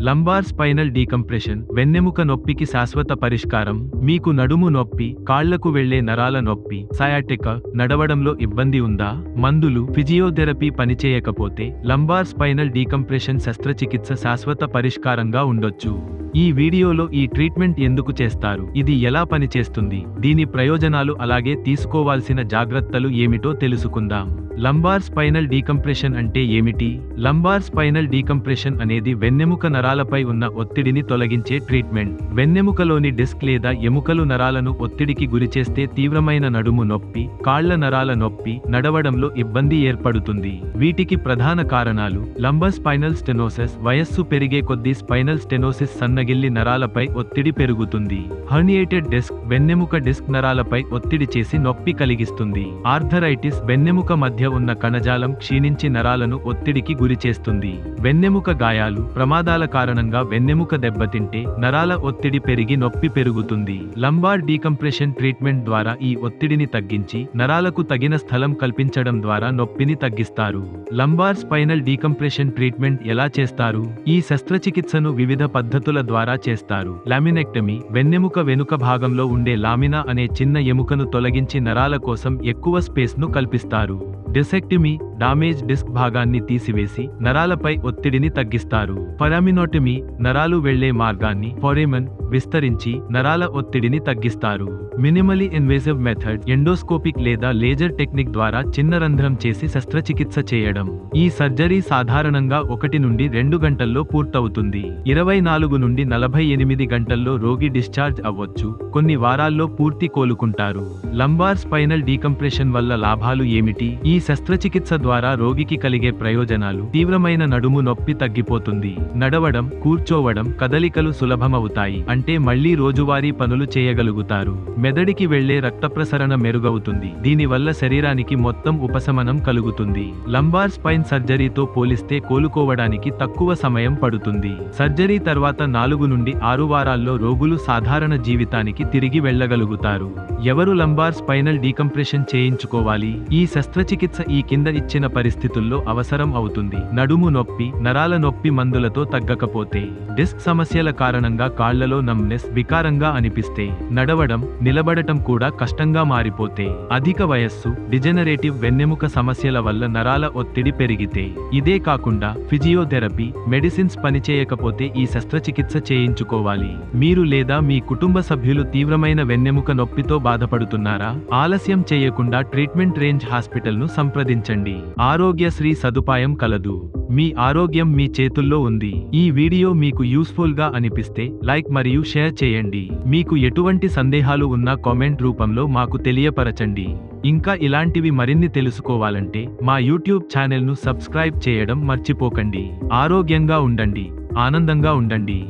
Lumbar spinal decompression వెన్నెముక నొప్పికి శాశ్వత పరిష్కారం. మీకు నడుము నొప్పి, కాళ్లకు వెళ్లే నరాల నొప్పి, సయాటికా, నడవడంలో ఇబ్బంది ఉందా? మందులు, ఫిజియోథెరపీ పనిచేయకపోతే లంబార్ స్పైనల్ డీకంప్రెషన్ శస్త్రచికిత్స శాశ్వత పరిష్కారంగా ఉండొచ్చు. ఈ వీడియోలో ఈ ట్రీట్మెంట్ ఎందుకు చేస్తారు, ఇది ఎలా పనిచేస్తుంది, దీని ప్రయోజనాలు అలాగే తీసుకోవాల్సిన జాగ్రత్తలు ఏమిటో తెలుసుకుందాం. లంబార్ స్పైనల్ డీకంప్రెషన్ అంటే ఏమిటి? లంబార్ స్పైనల్ డీకంప్రెషన్ అనేది వెన్నెముక నరాలపై ఉన్న ఒత్తిడిని తొలగించే ట్రీట్మెంట్. వెన్నెముకలోని డిస్క్ లేదా ఎముకలు నరాలను ఒత్తిడికి గురిచేస్తే తీవ్రమైన నడుము నొప్పి, కాళ్ల నరాల నొప్పి, నడవడంలో ఇబ్బంది ఏర్పడుతుంది. వీటికి ప్రధాన కారణాలు లంబర్ స్పైనల్ స్టెనోసిస్, వయస్సు పెరిగే కొద్దీ స్పైనల్ స్టెనోసిస్ సన్నగిల్లి నరాలపై ఒత్తిడి పెరుగుతుంది. హర్నియేటెడ్ డిస్క్, వెన్నెముక డిస్క్ నరాలపై ఒత్తిడి చేసి నొప్పి కలిగిస్తుంది. ఆర్థరైటిస్, వెన్నెముక మధ్య ఉన్న కణజాలం క్షీణించి నరాలను ఒత్తిడికి గురిచేస్తుంది. వెన్నెముక గాయాలు, ప్రమాదాల కారణంగా వెన్నెముక దెబ్బతింటే నరాల ఒత్తిడి పెరిగి నొప్పి పెరుగుతుంది. లంబార్ డీకంప్రెషన్ ట్రీట్మెంట్ ద్వారా ఈ ఒత్తిడిని తగ్గించి నరాలకు తగిన స్థలం కల్పించడం ద్వారా నొప్పిని తగ్గిస్తారు. లంబార్ స్పైనల్ డీకంప్రెషన్ ట్రీట్మెంట్ ఎలా చేస్తారు? ఈ శస్త్రచికిత్సను వివిధ పద్ధతుల ద్వారా చేస్తారు. లామినెక్టమీ, వెన్నెముక వెనుక భాగంలో ఉండే లామినా అనే చిన్న ఎముకను తొలగించి నరాల కోసం ఎక్కువ స్పేస్ ను కల్పిస్తారు. డిసెక్టమీ, డామేజ్ డిస్క్ భాగాన్ని తీసివేసి నరాలపై ఒత్తిడిని తగ్గిస్తారు. ఫరామినోటమీ, నరాలు వెళ్లే మార్గాన్ని ఫోరెమన్ విస్తరించి నరాల ఒత్తిడిని తగ్గిస్తారు. మినిమలీ ఇన్వేసివ్ మెథడ్, ఎండోస్కోపిక్ లేదా లేజర్ టెక్నిక్ ద్వారా చిన్న రంధ్రం చేసి శస్త్రచికిత్స చేయడం. ఈ సర్జరీ సాధారణంగా 1 నుండి 2 గంటల్లో పూర్తవుతుంది. 24 నుండి 48 గంటల్లో రోగి డిశ్చార్జ్ అవ్వొచ్చు. కొన్ని వారాల్లో పూర్తి కోలుకుంటారు. లంబార్ స్పైనల్ డీకంప్రెషన్ వల్ల లాభాలు ఏమిటి? ఈ శస్త్రచికిత్స ద్వారా రోగికి కలిగే ప్రయోజనాలు: తీవ్రమైన నడుము నొప్పి తగ్గిపోతుంది. నడవడం, కూర్చోవడం, కదలికలు సులభమవుతాయి, అంటే మళ్లీ రోజువారీ పనులు చేయగలుగుతారు. మెదడికి వెళ్లే రక్త ప్రసరణ మెరుగవుతుంది. దీనివల్ల శరీరానికి మొత్తం ఉపశమనం కలుగుతుంది. లంబార్ స్పైన్ సర్జరీతో పోలిస్తే కోలుకోవడానికి తక్కువ సమయం పడుతుంది. సర్జరీ తర్వాత 4 నుండి 6 వారాల్లో రోగులు సాధారణ జీవితానికి తిరిగి వెళ్లగలుగుతారు. ఎవరు లంబార్ స్పైనల్ డీకంప్రెషన్ చేయించుకోవాలి? ఈ శస్త్రచికిత్స ఈ కింద ఇచ్చిన పరిస్థితుల్లో అవసరం అవుతుంది. నడుము నొప్పి, నరాల నొప్పి మందులతో తగ్గకపోతే, డిస్క్ సమస్యల కారణంగా కాళ్లలో నమ్నెస్, వికారంగా అనిపిస్తే, నడవడం, నిలబడటం కూడా కష్టంగా మారిపోతే, అధిక వయస్సు, డిజెనరేటివ్ వెన్నెముక సమస్యల వల్ల నరాల ఒత్తిడి పెరిగితే, ఇదే కాకుండా ఫిజియోథెరపీ, మెడిసిన్స్ పనిచేయకపోతే ఈ శస్త్రచికిత్స చేయించుకోవాలి. మీరు లేదా మీ కుటుంబ సభ్యులు తీవ్రమైన వెన్నెముక నొప్పితో బాధపడుతున్నారా? ఆలస్యం చేయకుండా ట్రీట్మెంట్ రేంజ్ హాస్పిటల్ను సంప్రదించండి. ఆరోగ్యశ్రీ సదుపాయం కలదు. మీ ఆరోగ్యం మీ చేతుల్లో ఉంది. ఈ వీడియో మీకు యూస్ఫుల్ గా అనిపిస్తే లైక్ మరియు షేర్ చేయండి. మీకు ఎటువంటి సందేహాలు ఉన్నా కామెంట్ రూపంలో మాకు తెలియపరచండి. ఇంకా ఇలాంటివి మరిన్ని తెలుసుకోవాలంటే మా యూట్యూబ్ ఛానల్ను సబ్స్క్రైబ్ చేయడం మర్చిపోకండి. ఆరోగ్యంగా ఉండండి, ఆనందంగా ఉండండి.